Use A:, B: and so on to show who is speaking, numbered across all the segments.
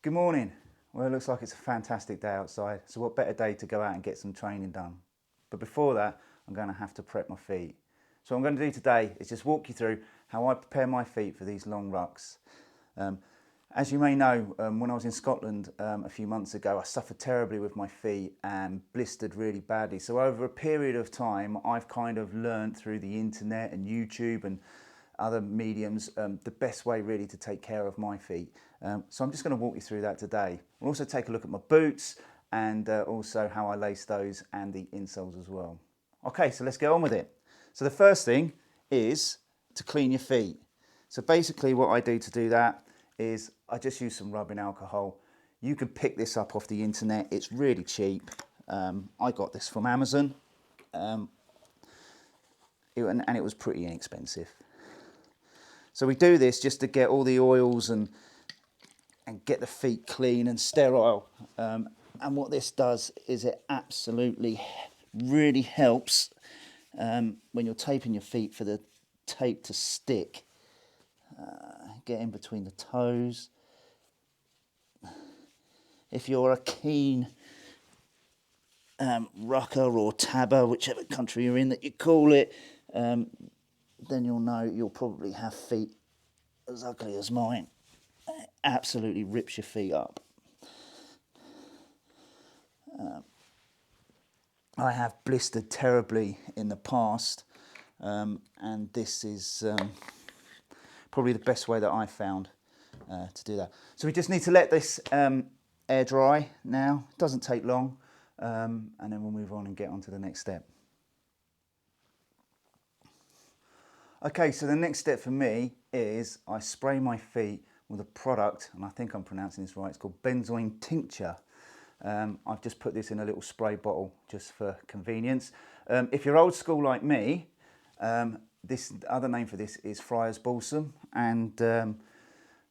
A: Good morning. Well, it looks like it's a fantastic day outside, so what better day to go out and get some training done. But before that, I'm going to have to prep my feet. So what I'm going to do today is just walk you through how I prepare my feet for these long rucks. As you may know, when I was in Scotland a few months ago, I suffered terribly with my feet and blistered really badly. So over a period of time, I've kind of learned through the internet and YouTube and other mediums the best way really to take care of my feet. So I'm just going to walk you through that today. We'll also take a look at my boots and also how I lace those and the insoles as well. Okay, so let's get on with it. So the first thing is to clean your feet. So basically what I do to do that is I just use some rubbing alcohol. You can pick this up off the internet, it's really cheap. I got this from Amazon and it was pretty inexpensive. So we do this just to get all the oils and get the feet clean and sterile. And what this does is it absolutely really helps when you're taping your feet for the tape to stick. Get in between the toes. If you're a keen rucker or tabber, whichever country you're in that you call it, then you'll know you'll probably have feet as ugly as mine. It absolutely rips your feet up. I have blistered terribly in the past, and this is probably the best way that I found to do that. So we just need to let this air dry now. It doesn't take long, and then we'll move on and get on to the next step. Okay, so the next step for me is I spray my feet with a product, and I think I'm pronouncing this right, it's called benzoin tincture. I've just put this in a little spray bottle just for convenience. If you're old school like me, this other name for this is Friar's Balsam, and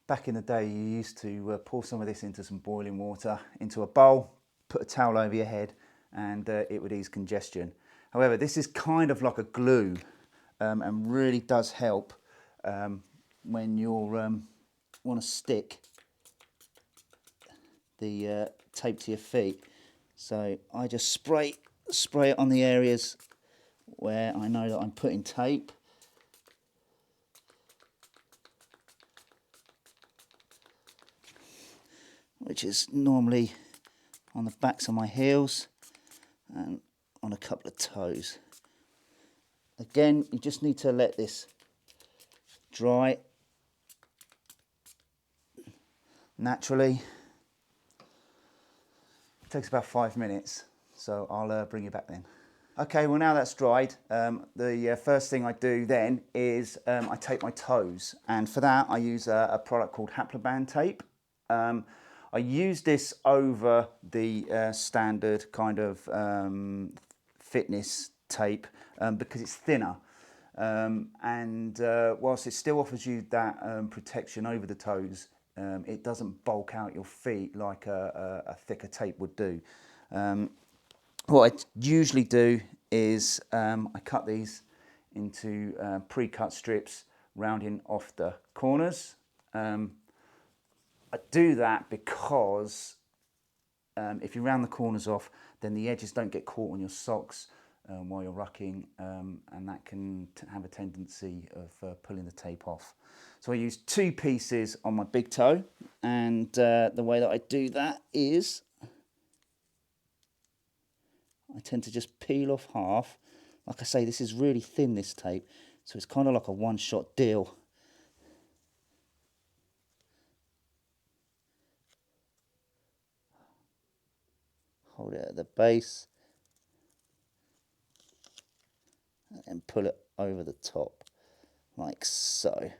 A: back in the day you used to pour some of this into some boiling water, into a bowl, put a towel over your head, and it would ease congestion. However, this is kind of like a glue. And really does help when you want to stick the tape to your feet. So I just spray it on the areas where I know that I'm putting tape. Which is normally on the backs of my heels and on a couple of toes. Again, you just need to let this dry naturally. It takes about 5 minutes, so I'll bring you back then. Okay, well now that's dried, the first thing I do then is I tape my toes, and for that I use a product called Haploband tape. I use this over the standard kind of fitness tape because it's thinner, and whilst it still offers you that protection over the toes, it doesn't bulk out your feet like a thicker tape would do. What I usually do is I cut these into pre-cut strips, rounding off the corners. I do that because if you round the corners off, then the edges don't get caught on your socks while you're rucking, and that can have a tendency of pulling the tape off. So I use 2 pieces on my big toe, and the way that I do that is I tend to just peel off half. Like I say, this is really thin, this tape, so it's kind of like a one-shot deal. Hold it at the base and pull it over the top, like so.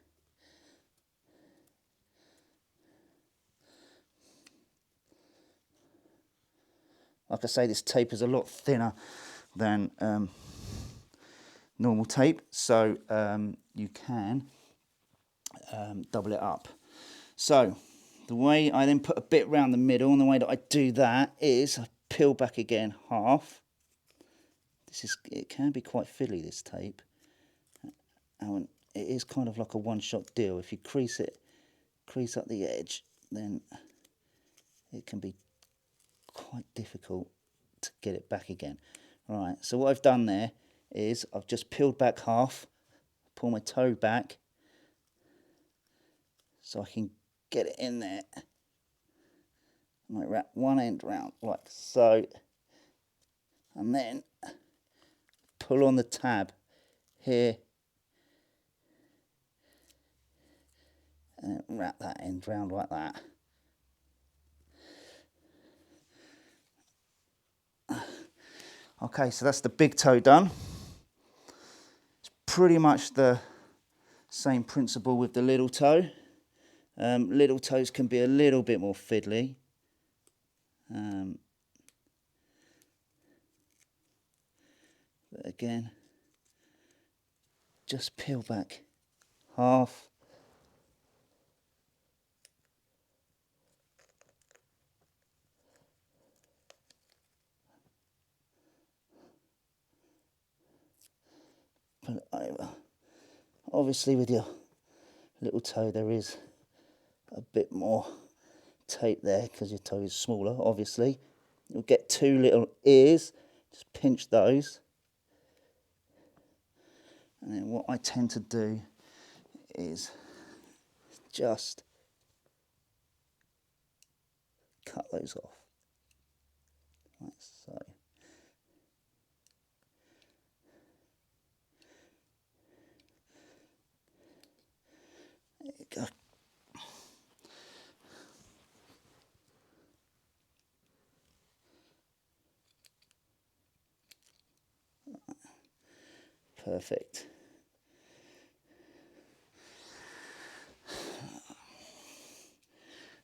A: Like I say, this tape is a lot thinner than normal tape, so you can double it up. So the way I then put a bit around the middle, and the way that I do that is I peel back again half. It can be quite fiddly, this tape, and it is kind of like a one-shot deal. If you crease up the edge, then it can be quite difficult to get it back again. Right, so what I've done there is I've just peeled back half, pull my toe back so I can get it in there. I might wrap one end round like so, and then pull on the tab here and wrap that end round like that. Okay, so that's the big toe done. It's pretty much the same principle with the little toe. Little toes can be a little bit more fiddly. But again, just peel back half. Put it over. Obviously with your little toe there is a bit more tape there because your toe is smaller, obviously. You'll get two little ears, just pinch those. And then what I tend to do is just cut those off, like so. There you go. Perfect.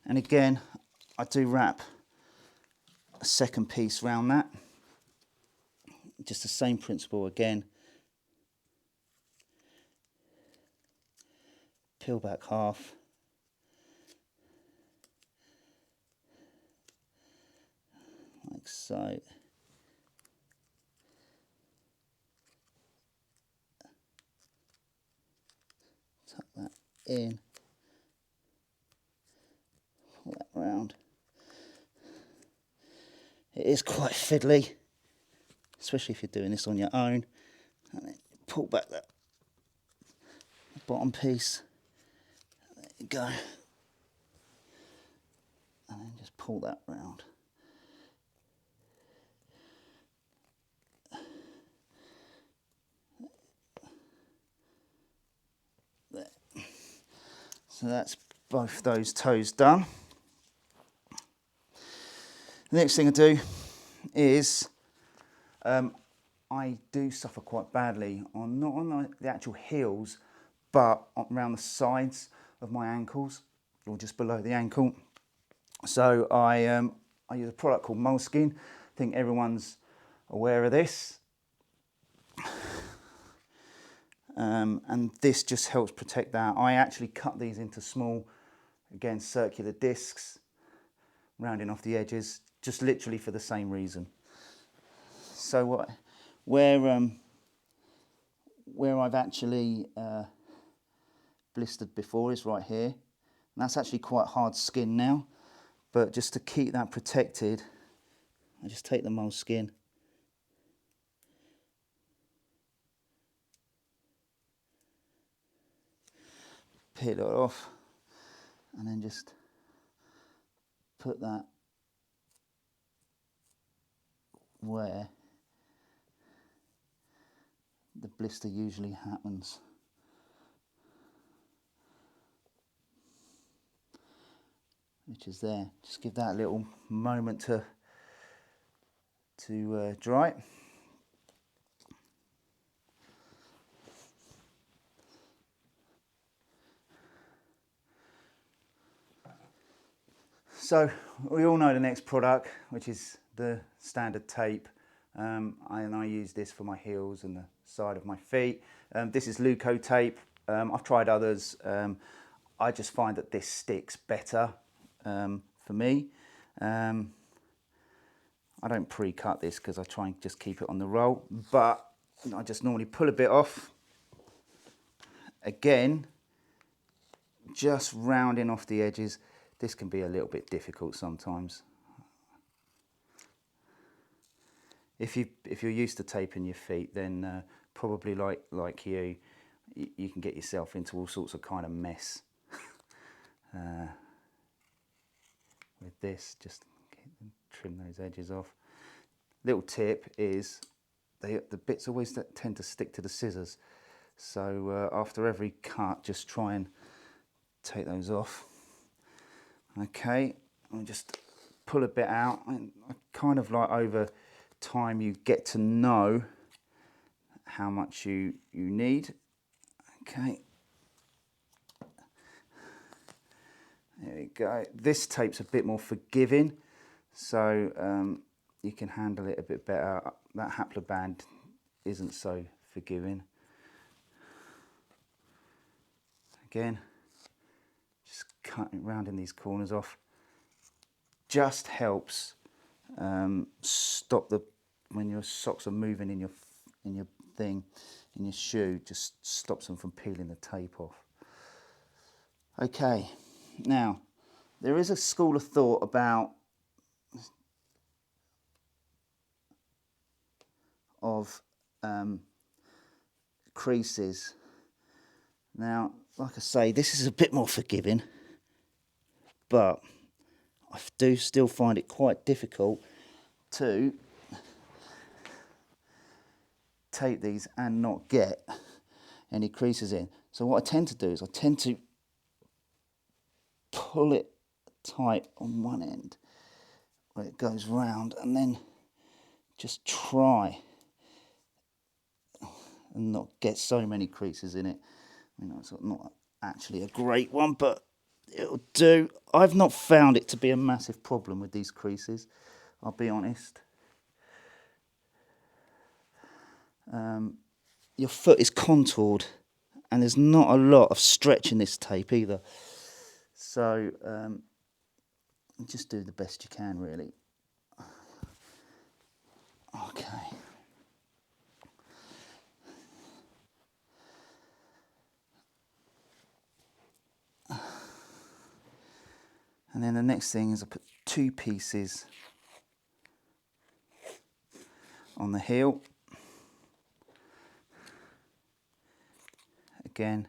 A: And again, I do wrap a second piece round that. Just the same principle again. Peel back half. Like so. Tuck that in. Pull that round. It is quite fiddly, especially if you're doing this on your own. And then pull back that bottom piece. There you go. And then just pull that round. There. So that's both those toes done. The next thing I do is I do suffer quite badly on not on the actual heels, but around the sides of my ankles, or just below the ankle. So I use a product called Moleskine. I think everyone's aware of this. And this just helps protect that. I actually cut these into small, again, circular discs, rounding off the edges, just literally for the same reason. So where I've actually blistered before is right here, and that's actually quite hard skin now, but just to keep that protected, I just take the moleskin, peel it off, and then just put that where the blister usually happens. Which is there. Just give that a little moment to dry. So we all know the next product, which is the standard tape, and I use this for my heels and the side of my feet. This is Luco tape. I've tried others. I just find that this sticks better for me. I don't pre-cut this because I try and just keep it on the roll, but I just normally pull a bit off. Again, just rounding off the edges, This can be a little bit difficult sometimes. If you're used to taping your feet, then probably like you can get yourself into all sorts of kind of mess. With this, just trim those edges off. Little tip is the bits always tend to stick to the scissors, so after every cut just try and take those off. Okay, and just pull a bit out, and kind of like over time you get to know how much you need. Okay, there we go. This tape's a bit more forgiving, so you can handle it a bit better. That haploband isn't so forgiving. Again, just cutting, rounding these corners off just helps stop when your socks are moving in your shoe, just stops them from peeling the tape off. Okay, now there is a school of thought about creases. Now, like I say, this is a bit more forgiving, but I do still find it quite difficult to tape these and not get any creases in. So what I tend to do is I tend to pull it tight on one end where it goes round, and then just try and not get so many creases in it. I mean, it's not actually a great one, but it'll do. I've not found it to be a massive problem with these creases, I'll be honest. Your foot is contoured and there's not a lot of stretch in this tape either, so just do the best you can, really. Okay. And then the next thing is I put 2 pieces on the heel. Again,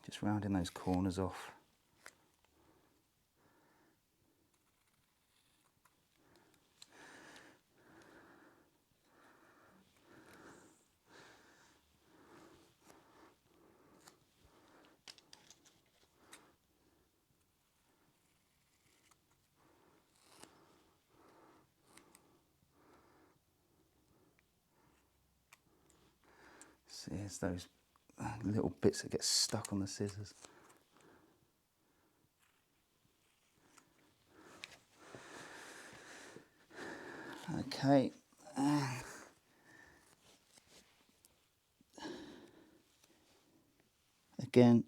A: just rounding those corners off. See, there's those little bits that get stuck on the scissors. Okay. Again,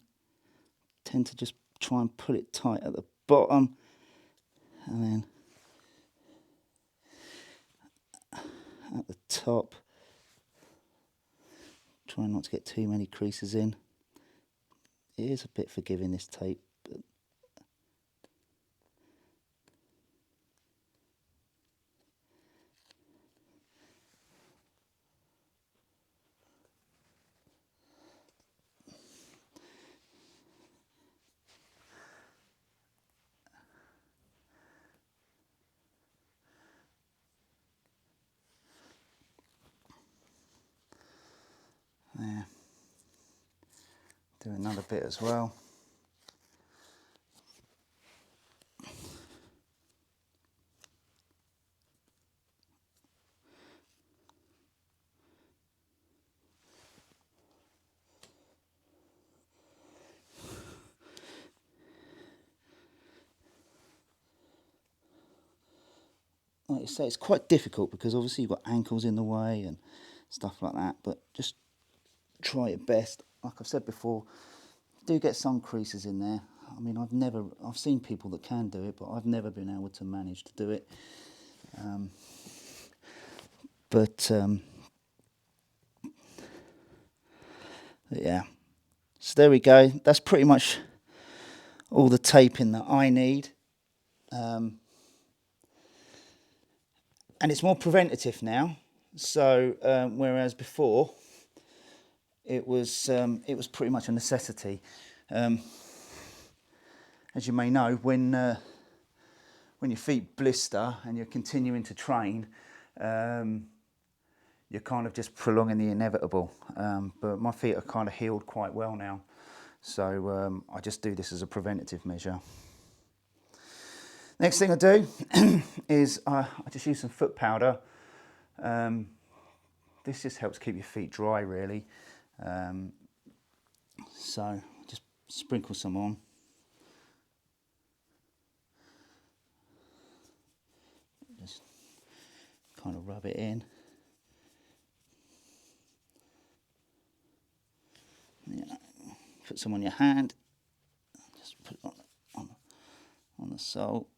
A: tend to just try and pull it tight at the bottom, and then at the top, try not to get too many creases in. It is a bit forgiving, this tape, but there. Do another bit as well. Like you say, it's quite difficult because obviously you've got ankles in the way and stuff like that, but just try your best. Like I've said before, do get some creases in there. I mean, I've seen people that can do it, but I've never been able to manage to do it. Yeah, so there we go. That's pretty much all the taping that I need. And it's more preventative now. So whereas before it was pretty much a necessity. As you may know, when your feet blister and you're continuing to train, you're kind of just prolonging the inevitable. But my feet are kind of healed quite well now, so I just do this as a preventative measure. Next thing I do is I just use some foot powder. This just helps keep your feet dry, really. So just sprinkle some on. Just kind of rub it in. Yeah. Put some on your hand. Just put it on the sole.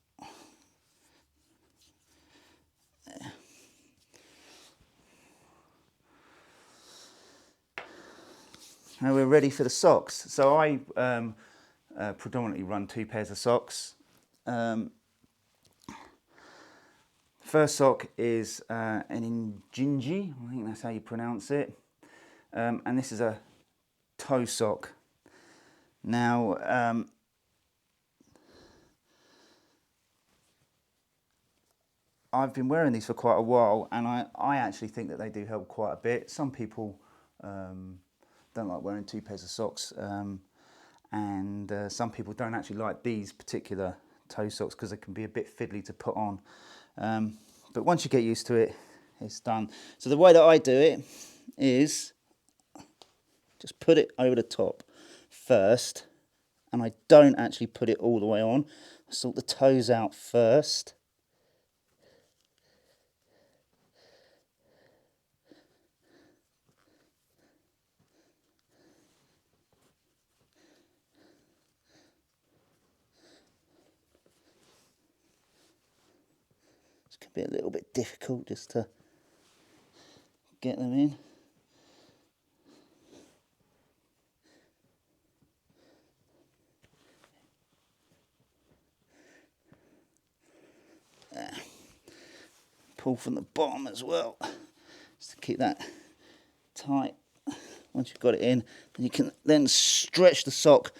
A: There. Now we're ready for the socks. So I predominantly run 2 pairs of socks. First sock is an Injinji, I think that's how you pronounce it. And this is a toe sock. Now, I've been wearing these for quite a while, and I actually think that they do help quite a bit. Some people don't like wearing 2 pairs of socks, and some people don't actually like these particular toe socks because they can be a bit fiddly to put on. But once you get used to it, it's done. So the way that I do it is just put it over the top first, and I don't actually put it all the way on. I sort the toes out first. It can be a little bit difficult just to get them in. Pull from the bottom as well, just to keep that tight. Once you've got it in, then you can then stretch the sock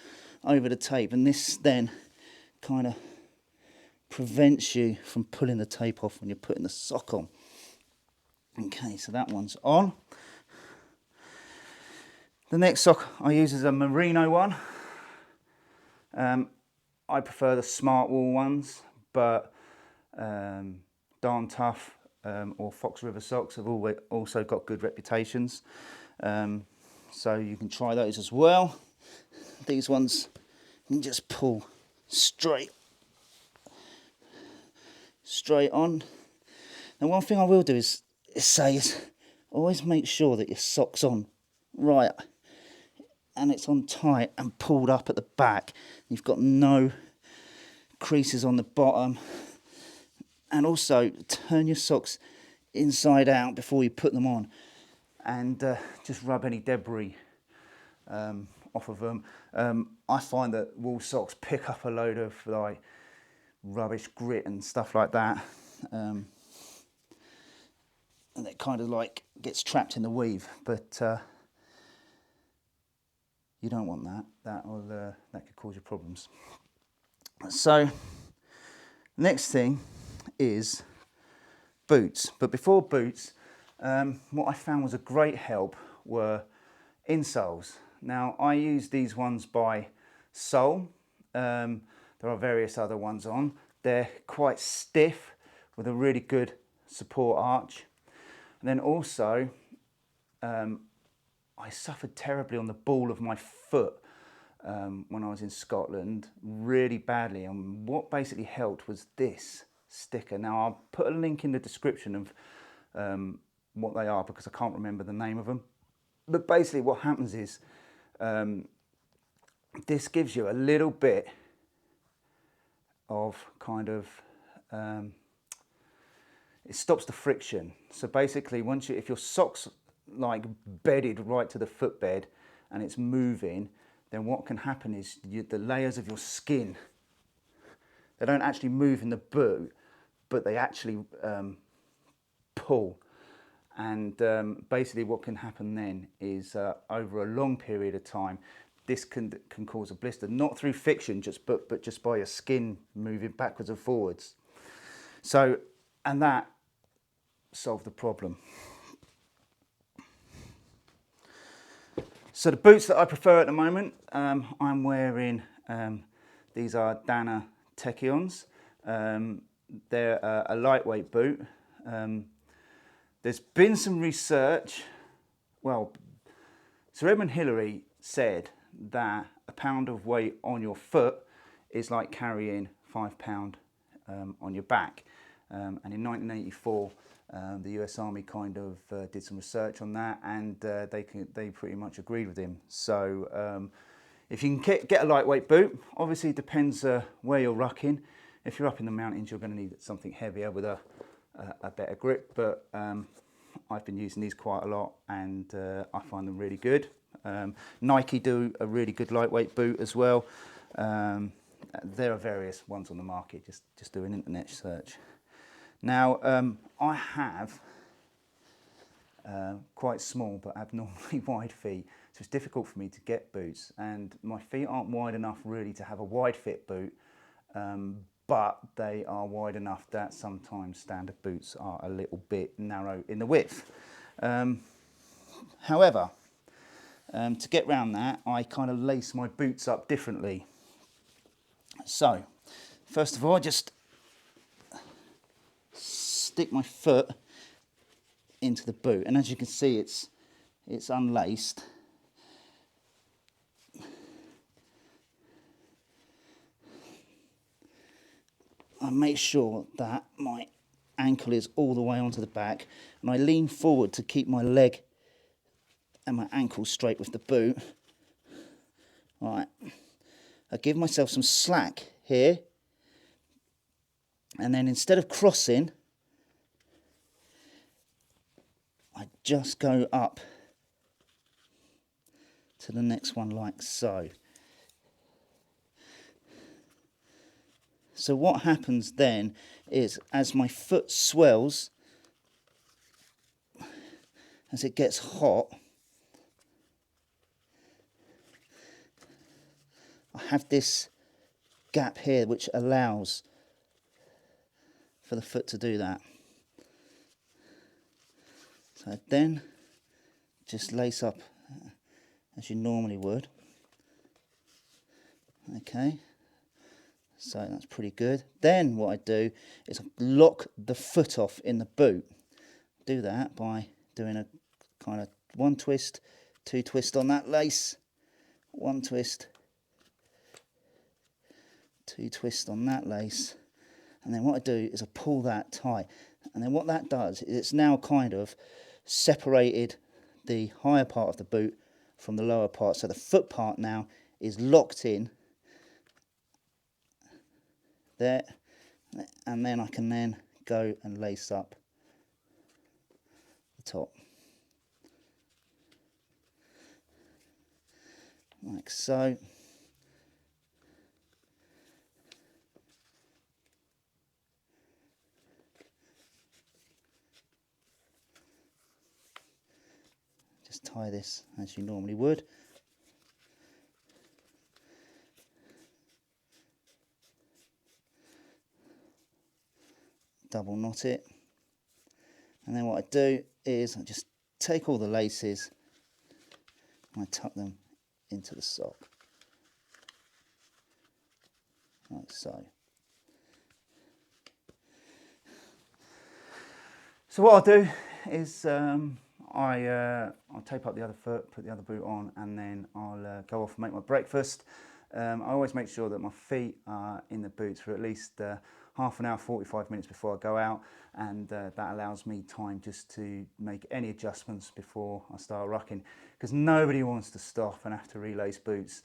A: over the tape, and this then kind of prevents you from pulling the tape off when you're putting the sock on. Okay, so that one's on. The next sock I use is a merino one. I prefer the smart wool ones, but Darn Tough or Fox River socks have also got good reputations. So you can try those as well. These ones you can just pull straight on. Now one thing I will do is always make sure that your sock's on right and it's on tight and pulled up at the back. You've got no creases on the bottom. And also turn your socks inside out before you put them on, and just rub any debris off of them. I find that wool socks pick up a load of like rubbish, grit and stuff like that, and it kind of like gets trapped in the weave, but you don't want that. That could cause you problems. So next thing is boots. But before boots, what I found was a great help were insoles. Now I use these ones by Sole. There are various other ones on. They're quite stiff with a really good support arch. And then also I suffered terribly on the ball of my foot when I was in Scotland, really badly, and what basically helped was this sticker. Now I'll put a link in the description of what they are because I can't remember the name of them, but basically what happens is this gives you a little bit of kind of it stops the friction. So basically if your socks like bedded right to the footbed and it's moving, then what can happen is the layers of your skin, they don't actually move in the boot, but they actually pull. And basically what can happen then is over a long period of time, this can cause a blister, not through friction, but just by your skin moving backwards and forwards. So, and that solved the problem. So the boots that I prefer at the moment, I'm wearing, these are Dana Techions. They're a lightweight boot. There's been some research, well, Sir Edmund Hillary said that a pound of weight on your foot is like carrying £5 on your back. And in 1984, the US Army kind of did some research on that, and they pretty much agreed with him. So if you can get a lightweight boot, obviously it depends where you're rucking. If you're up in the mountains, you're going to need something heavier with a better grip, but I've been using these quite a lot, and I find them really good. Nike do a really good lightweight boot as well. There are various ones on the market, just do an internet search. Now, I have quite small but abnormally wide feet, so it's difficult for me to get boots, and my feet aren't wide enough really to have a wide fit boot, but they are wide enough that sometimes standard boots are a little bit narrow in the width. However, to get around that, I kind of lace my boots up differently. So, first of all, I just stick my foot into the boot, and as you can see, it's unlaced. I make sure that my ankle is all the way onto the back, and I lean forward to keep my leg and my ankle straight with the boot. Right, I give myself some slack here, and then instead of crossing, I just go up to the next one like so. So what happens then is, as my foot swells, as it gets hot, I have this gap here which allows for the foot to do that. So then just lace up as you normally would. Okay, so that's pretty good. Then what I do is I lock the foot off in the boot. Do that by doing a kind of one twist, two twist on that lace, one twist, two twist on that lace, and then what I do is I pull that tight, and then what that does is it's now kind of separated the higher part of the boot from the lower part, so the foot part now is locked in there, and then I can then go and lace up the top like so. Just tie this as you normally would. Double knot it, and then what I do is I just take all the laces and I tuck them into the sock like so. So what I'll do is I'll tape up the other foot, put the other boot on, and then I'll go off and make my breakfast. I always make sure that my feet are in the boots for at least half an hour, 45 minutes before I go out, and that allows me time just to make any adjustments before I start rucking, because nobody wants to stop and have to relace boots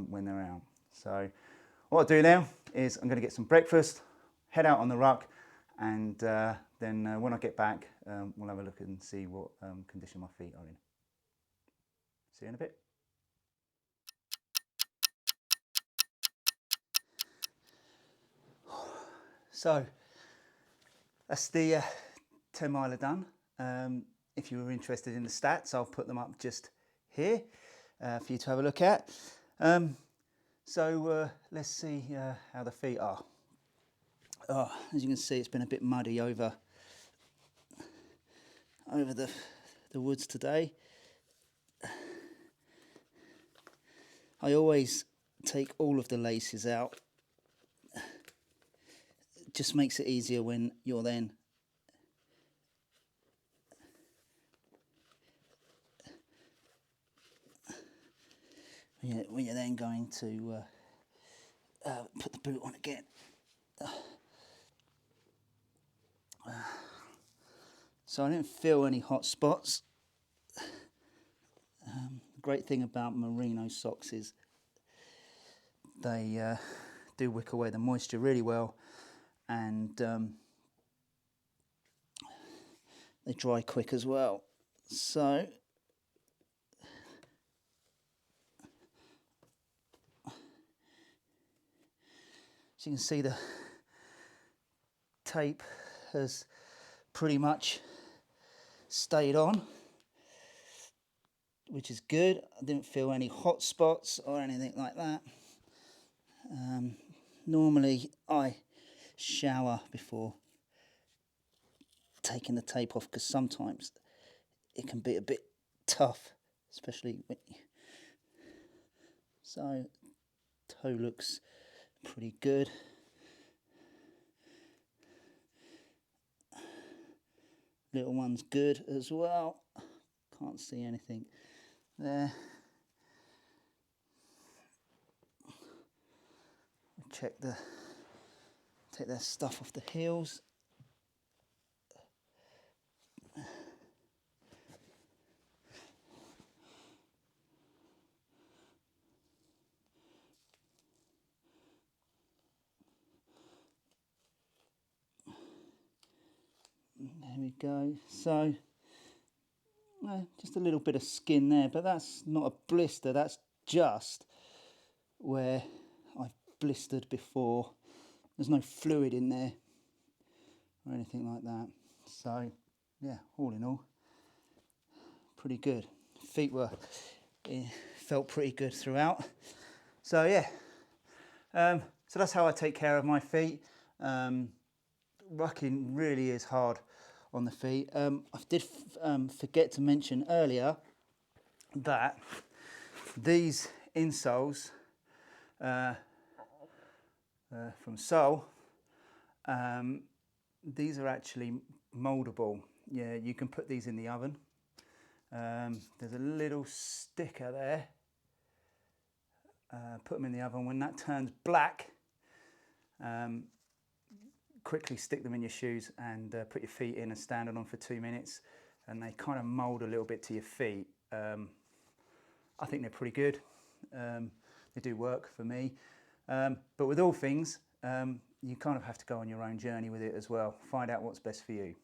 A: when they're out. So what I'll do now is I'm going to get some breakfast, head out on the ruck, and then when I get back, we'll have a look and see what condition my feet are in. See you in a bit. So that's the 10 miler done. If you were interested in the stats, I'll put them up just here for you to have a look at. So let's see how the feet are. Oh, as you can see, it's been a bit muddy over the woods today. I always take all of the laces out. It just makes it easier when you're then when you're then going to put the boot on again. So I didn't feel any hot spots. The great thing about merino socks is they do wick away the moisture really well, and they dry quick as well. So as you can see, the tape has pretty much stayed on, which is good. I didn't feel any hot spots or anything like that. Normally I shower before taking the tape off, because sometimes it can be a bit tough, especially when so toe looks pretty good. Little one's good as well. Can't see anything there. Take their stuff off the heels. There we go. So just a little bit of skin there, but that's not a blister, that's just where I've blistered before. There's no fluid in there or anything like that. So yeah, all in all, pretty good. Feet felt pretty good throughout. So yeah, so that's how I take care of my feet. Rucking really is hard on the feet. I did forget to mention earlier that these insoles from Sole, these are actually mouldable. Yeah, you can put these in the oven. There's a little sticker there. Put them in the oven. When that turns black, quickly stick them in your shoes and put your feet in and stand on them for 2 minutes, and they kind of mould a little bit to your feet. I think they're pretty good. They do work for me. But with all things, you kind of have to go on your own journey with it as well. Find out what's best for you.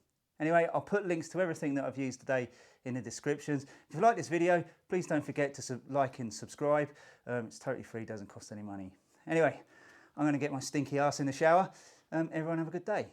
A: Anyway, I'll put links to everything that I've used today in the descriptions. If you like this video, please don't forget to like and subscribe. It's totally free, doesn't cost any money. Anyway, I'm going to get my stinky ass in the shower. Everyone have a good day.